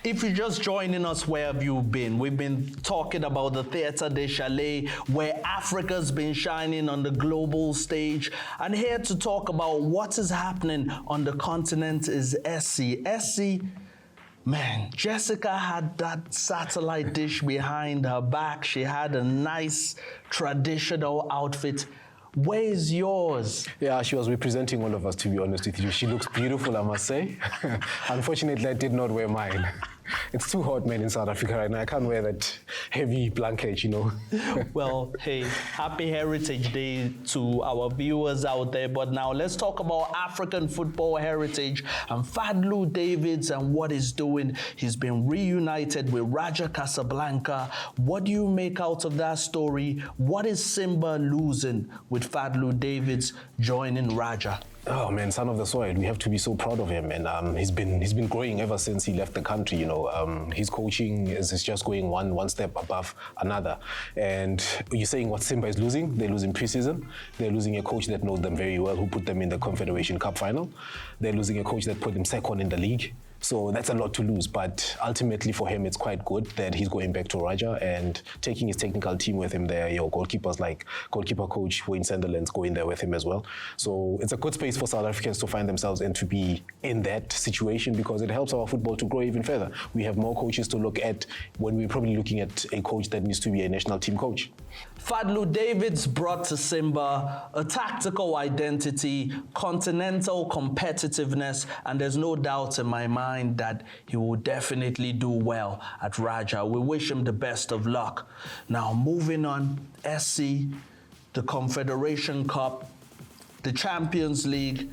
If you're just joining us, where have you been? We've been talking about the Theatre des Chalets, where Africa's been shining on the global stage. And here to talk about what is happening on the continent is SC. SC, man, Jessica had that satellite dish behind her back. She had a nice traditional outfit. Where is yours? Yeah, she was representing all of us, to be honest with you. She looks beautiful, I must say. Unfortunately, I did not wear mine. It's too hot, man, in South Africa right now. I can't wear that heavy blanket, you know. Well, hey, happy Heritage Day to our viewers out there. But now let's talk about African football heritage and Fadlu Davids and what he's doing. He's been reunited with Raja Casablanca. What do you make out of that story? What is Simba losing with Fadlu Davids joining Raja? Oh man, son of the soil. We have to be so proud of him, and he's been growing ever since he left the country. You know, his coaching is just going one step above another. And you're saying what Simba is losing? They're losing preseason. They're losing a coach that knows them very well, who put them in the Confederation Cup final. They're losing a coach that put them second in the league. So that's a lot to lose, but ultimately for him, it's quite good that he's going back to Raja and taking his technical team with him there. Your goalkeepers like goalkeeper coach Wayne Sanderland's going there with him as well. So it's a good space for South Africans to find themselves and to be in that situation, because it helps our football to grow even further. We have more coaches to look at when we're probably looking at a coach that needs to be a national team coach. Fadlu Davids brought to Simba a tactical identity, continental competitiveness, and there's no doubt in my mind that he will definitely do well at Raja. We wish him the best of luck. Now, moving on, SC, the Confederation Cup, the Champions League.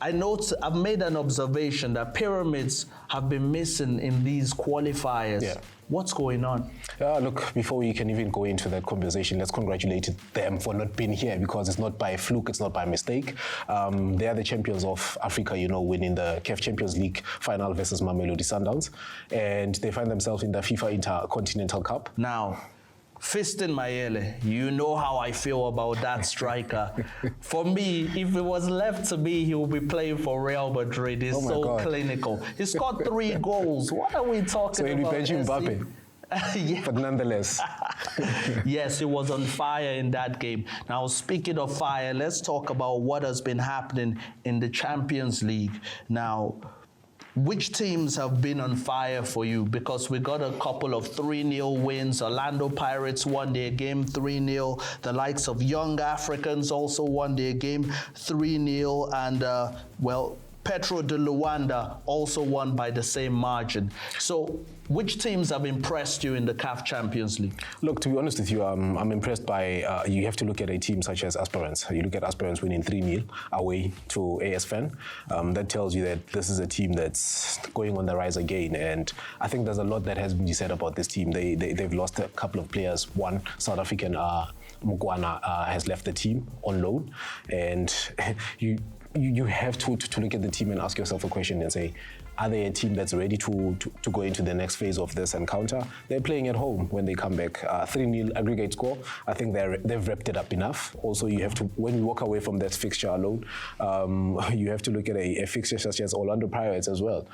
I've made an observation that pyramids have been missing in these qualifiers. Yeah. What's going on? Look, before we can even go into that conversation, let's congratulate them for not being here, because it's not by fluke, it's not by mistake. They are the champions of Africa, you know, winning the CAF Champions League final versus Mamelodi Sundowns. And they find themselves in the FIFA Intercontinental Cup. Now, Fiston Mayele, you know how I feel about that striker. For me, if it was left to me, he would be playing for Real Madrid. He's so clinical. He scored 3 goals. What are we talking about? So he'll be benching Mbappe. Yeah. But nonetheless. Yes, he was on fire in that game. Now, speaking of fire, let's talk about what has been happening in the Champions League. Now, which teams have been on fire for you? Because we got a couple of 3-0 wins. Orlando Pirates won their game 3-0. The likes of Young Africans also won their game 3-0. And, Petro de Luanda also won by the same margin. So, which teams have impressed you in the CAF Champions League? Look, to be honest with you, I'm impressed by, you have to look at a team such as Aspirants. You look at Aspirants winning 3-0 away to AS Fan. That tells you that this is a team that's going on the rise again. And I think there's a lot that has been said about this team. They've lost a couple of players. One South African, Mugwana, has left the team on loan. And you have to look at the team and ask yourself a question and say, are they a team that's ready to go into the next phase of this encounter? They're playing at home when they come back. 3-0 aggregate score. I think they've wrapped it up enough. Also, you have to, when you walk away from that fixture alone, you have to look at a fixture such as Orlando Pirates as well.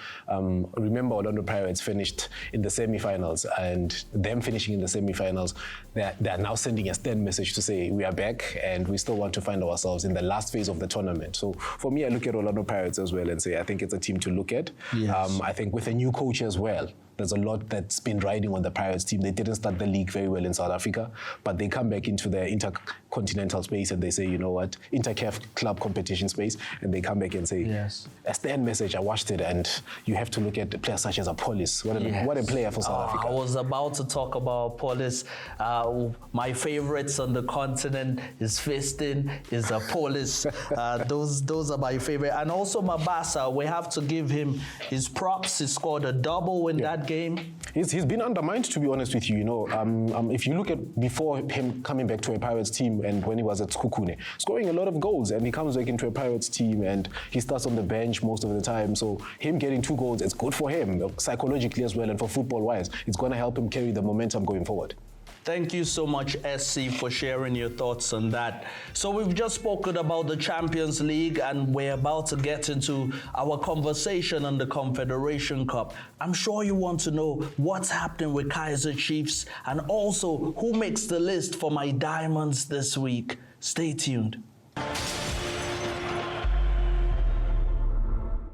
Remember, Orlando Pirates finished in the semi-finals, and them finishing in the semi-finals, they're now sending a stern message to say, we are back and we still want to find ourselves in the last phase of the tournament. So for me, I look at Orlando Pirates as well and say, I think it's a team to look at. Yes. I think with a new coach as well, there's a lot that's been riding on the Pirates team. They didn't start the league very well in South Africa, but they come back into the intercontinental space and they say, you know what, inter-CAF club competition space, and they come back and say, yes. A stand message, I watched it, and you have to look at players such as Apollos. What a player for South Africa. I was about to talk about Apollos. My favorites on the continent is Fiston, is Apollos. Those are my favorite. And also Mabasa, we have to give him his props. He scored a double in that game. He's been undermined, to be honest with you. You know, if you look at before him coming back to a Pirates team and when he was at Skukune, scoring a lot of goals, and he comes back into a Pirates team and he starts on the bench most of the time. So him getting 2 goals, it's good for him psychologically as well, and for football-wise, it's going to help him carry the momentum going forward. Thank you so much, SC, for sharing your thoughts on that. So we've just spoken about the Champions League, and we're about to get into our conversation on the Confederation Cup. I'm sure you want to know what's happening with Kaizer Chiefs and also who makes the list for my Diamonds this week. Stay tuned.